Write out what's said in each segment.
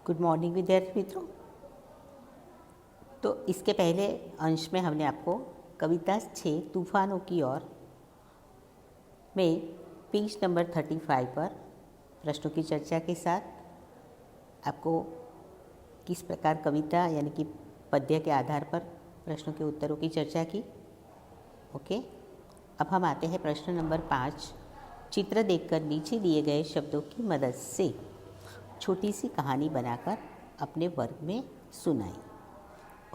Good morning विद्यार्थी मित्रों। तो इसके पहले अंश में हमने आपको कविता 6 तूफानों की ओर में पेज नंबर 35 पर प्रश्नों की चर्चा के साथ आपको किस प्रकार कविता यानी कि पद्य के आधार पर प्रश्नों के उत्तरों की चर्चा की। ओके, अब हम आते हैं प्रश्न नंबर 5। चित्र देखकर नीचे दिए गए शब्दों की मदद से छोटी सी कहानी बनाकर अपने वर्ग में सुनाई।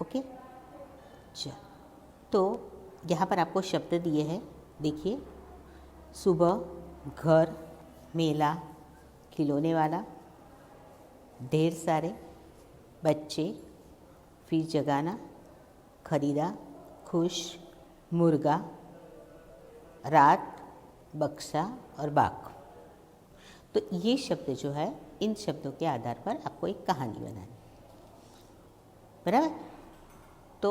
ओके, चल तो यहाँ पर आपको शब्द दिए हैं, देखिए। सुबह, घर, मेला, खिलौने वाला, ढेर सारे, बच्चे, फिर जगाना, खरीदा, खुश, मुर्गा, रात, बक्सा और बाग। तो ये शब्द जो है, इन शब्दों के आधार पर आपको एक कहानी बनानी, बराबर। तो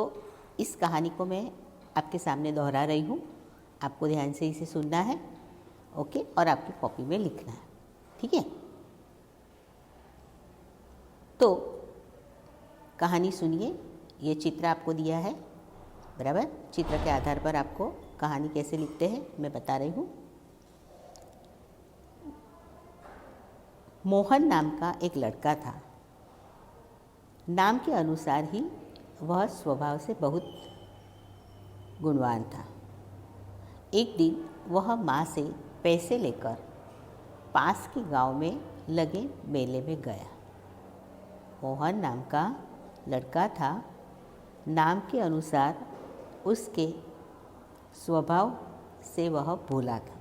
इस कहानी को मैं आपके सामने दोहरा रही हूँ, आपको ध्यान से इसे सुनना है, ओके, और आपकी कॉपी में लिखना है, ठीक है। तो कहानी सुनिए, ये चित्र आपको दिया है, बराबर। चित्र के आधार पर आपको कहानी कैसे लिखते हैं मैं बता रही हूँ। मोहन नाम का एक लड़का था। नाम के अनुसार ही वह स्वभाव से बहुत गुणवान था। एक दिन वह माँ से पैसे लेकर पास के गांव में लगे मेले में गया। मोहन नाम का लड़का था। नाम के अनुसार उसके स्वभाव से वह भोला था,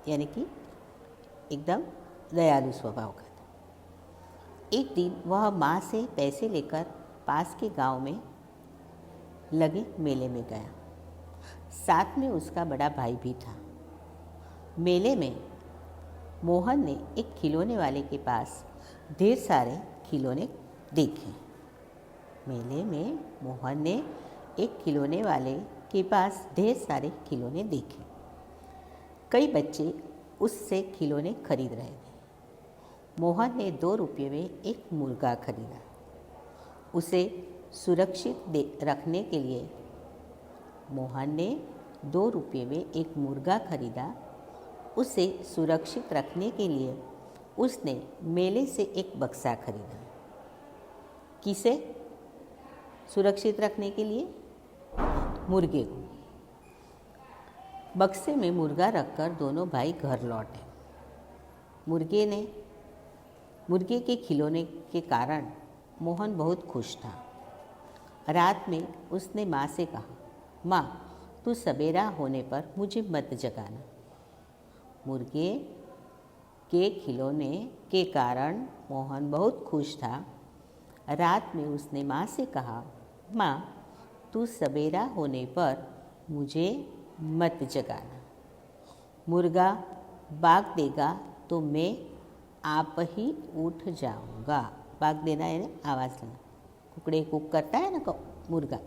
यानी कि एकदम दयालु स्वभाव का था। एक दिन वह माँ से पैसे लेकर पास के गांव में लगे मेले में गया। साथ में उसका बड़ा भाई भी था। मेले में मोहन ने एक खिलौने वाले के पास ढेर सारे खिलौने देखे। मेले में मोहन ने एक खिलौने वाले के पास ढेर सारे खिलौने देखे। कई बच्चे उससे खिलौने खरीद रहे थे। मोहन ने 2 रुपये में एक मुर्गा खरीदा। उसे सुरक्षित रखने के लिए मोहन ने 2 रुपये में एक मुर्गा खरीदा। उसे सुरक्षित रखने के लिए उसने मेले से एक बक्सा खरीदा। किसे सुरक्षित रखने के लिए? मुर्गे को। बक्से में मुर्गा रखकर दोनों भाई घर लौटे। मुर्गे के खिलौने के कारण मोहन बहुत खुश था। रात में उसने माँ से कहा, माँ, तू सवेरा होने पर मुझे मत जगाना। मुर्गे के खिलौने के कारण मोहन बहुत खुश था। रात में उसने माँ से कहा, माँ, तू सवेरा होने पर मुझे मत जगाना। मुर्गा बाग देगा तो मैं आप ही उठ जाऊंगा। बाग देना है ना, आवाज़ देना। कुकड़े कुक करता है ना मुर्गा।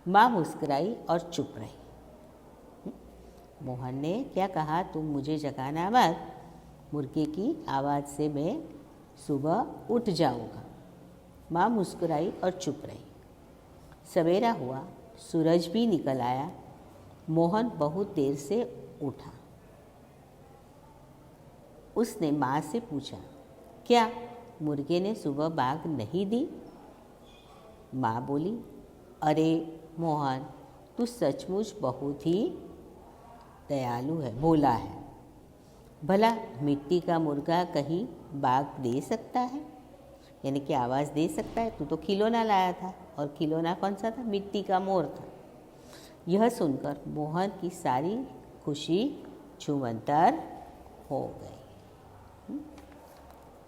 माँ मुस्कुराई और चुप रही। मोहन ने क्या कहा, तुम मुझे जगाना मत, मुर्गे की आवाज़ से मैं सुबह उठ जाऊंगा। माँ मुस्कुराई और चुप रही। सवेरा हुआ, सूरज भी निकल आया। मोहन बहुत देर से उठा। उसने माँ से पूछा, क्या मुर्गे ने सुबह बाग नहीं दी? माँ बोली, अरे मोहन, तू सचमुच बहुत ही दयालु है, भोला है। भला मिट्टी का मुर्गा कहीं बाग दे सकता है, यानी कि आवाज़ दे सकता है? तू तो खिलौना लाया था, और खिलौना कौन सा था? मिट्टी का मोर था। यह सुनकर मोहन की सारी खुशी छूमंतर हो गई।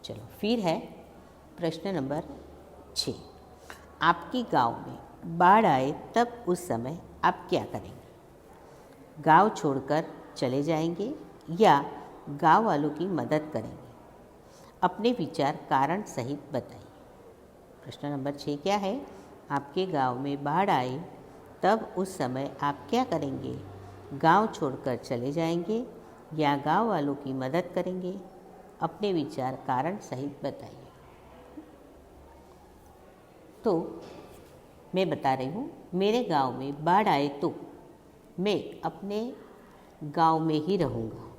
चलो फिर है प्रश्न नंबर 6। आपके गांव में बाढ़ आए तब उस समय आप क्या करेंगे? गांव छोड़कर चले जाएंगे या गांव वालों की मदद करेंगे? अपने विचार कारण सहित बताइए। प्रश्न नंबर 6 क्या है? आपके गांव में बाढ़ आए तब उस समय आप क्या करेंगे? गांव छोड़कर चले जाएंगे या गांव वालों की मदद करेंगे? अपने विचार कारण सहित बताइए। तो मैं बता रही हूँ, मेरे गांव में बाढ़ आए तो मैं अपने गांव में ही रहूँगा।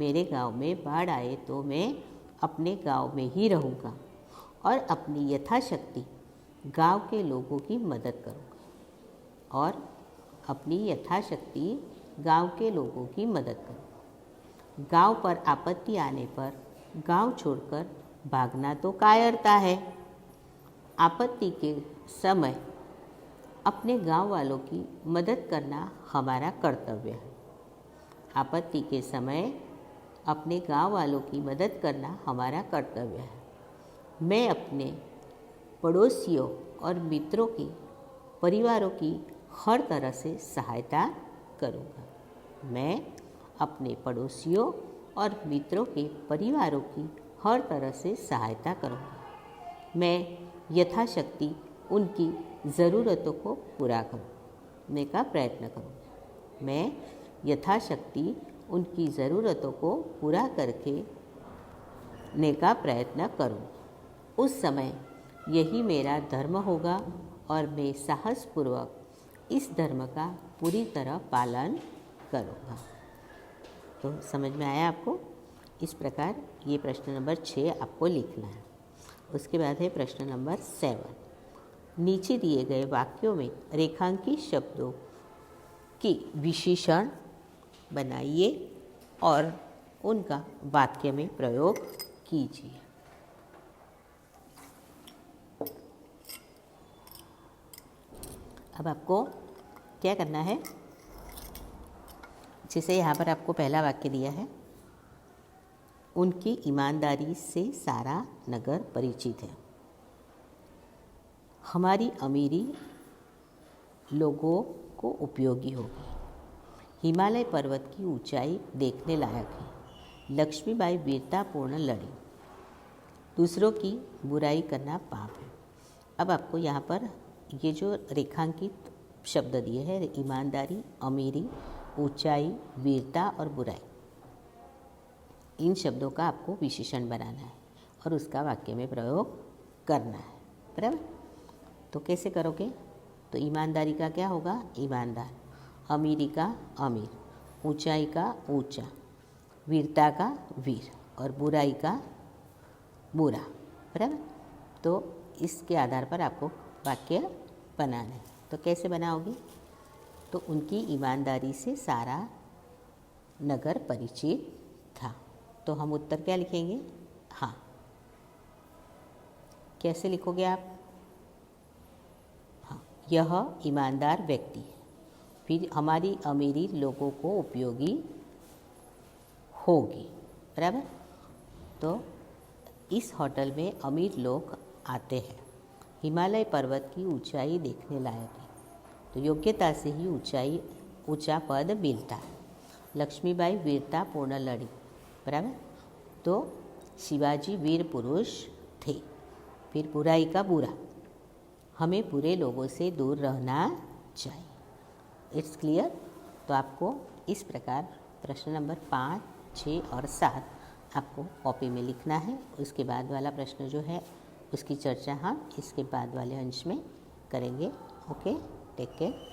मेरे गांव में बाढ़ आए तो मैं अपने गांव में ही रहूँगा और अपनी यथाशक्ति गांव के लोगों की मदद करूँगा। और अपनी यथाशक्ति गांव के लोगों की मदद करूँगा। गांव पर आपत्ति आने पर गांव छोड़कर भागना तो कायरता है। आपत्ति के समय अपने गांव वालों की मदद करना हमारा कर्तव्य है। आपत्ति के समय अपने गांव वालों की मदद करना हमारा कर्तव्य है। मैं अपने पड़ोसियों और मित्रों की, परिवारों की हर तरह से सहायता करूँगा। मैं अपने पड़ोसियों और मित्रों के परिवारों की हर तरह से सहायता करूँगा। मैं यथाशक्ति उनकी ज़रूरतों को पूरा करने का प्रयत्न करूँगा। मैं यथाशक्ति उनकी ज़रूरतों को पूरा करने का प्रयत्न करूँ। उस समय यही मेरा धर्म होगा और मैं साहसपूर्वक इस धर्म का पूरी तरह पालन करूँगा। तो समझ में आया आपको? इस प्रकार ये प्रश्न नंबर 6 आपको लिखना है। उसके बाद है प्रश्न नंबर 7। नीचे दिए गए वाक्यों में रेखांकित शब्दों की विशेषण बनाइए और उनका वाक्य में प्रयोग कीजिए। अब आपको क्या करना है? जैसे यहाँ पर आपको पहला वाक्य दिया है, उनकी ईमानदारी से सारा नगर परिचित है। हमारी अमीरी लोगों को उपयोगी होगी। हिमालय पर्वत की ऊंचाई देखने लायक है। लक्ष्मीबाई वीरतापूर्ण लड़ी। दूसरों की बुराई करना पाप है। अब आपको यहाँ पर ये जो रेखांकित शब्द दिए हैं, ईमानदारी, अमीरी, ऊंचाई, वीरता और बुराई, इन शब्दों का आपको विशेषण बनाना है और उसका वाक्य में प्रयोग करना है। बराबर? तो कैसे करोगे? तो ईमानदारी का क्या होगा? ईमानदार। अमीरी का अमीर। ऊंचाई का ऊंचा। वीरता का वीर। और बुराई का बुरा। बराबर? तो इसके आधार पर आपको वाक्य बनाना है। तो कैसे बनाओगे? तो उनकी ईमानदारी से सारा नगर परिचित था। तो हम उत्तर क्या लिखेंगे? हाँ। कैसे लिखोगे आप? हाँ, यह ईमानदार व्यक्ति है। फिर हमारी अमीरी लोगों को उपयोगी होगी। बराबर? तो इस होटल में अमीर लोग आते हैं। हिमालय पर्वत की ऊंचाई देखने लायक है। तो योग्यता से ही ऊंचा पद मिलता है। लक्ष्मीबाई वीरतापूर्ण लड़ी। बराबर? तो शिवाजी वीर पुरुष थे। फिर बुराई का बुरा। हमें बुरे लोगों से दूर रहना चाहिए। It's clear? तो आपको इस प्रकार प्रश्न नंबर 5, 6 और 7 आपको कॉपी में लिखना है। उसके बाद वाला प्रश्न जो है उसकी चर्चा हम इसके बाद वाले अंश में करेंगे। Okay, take care.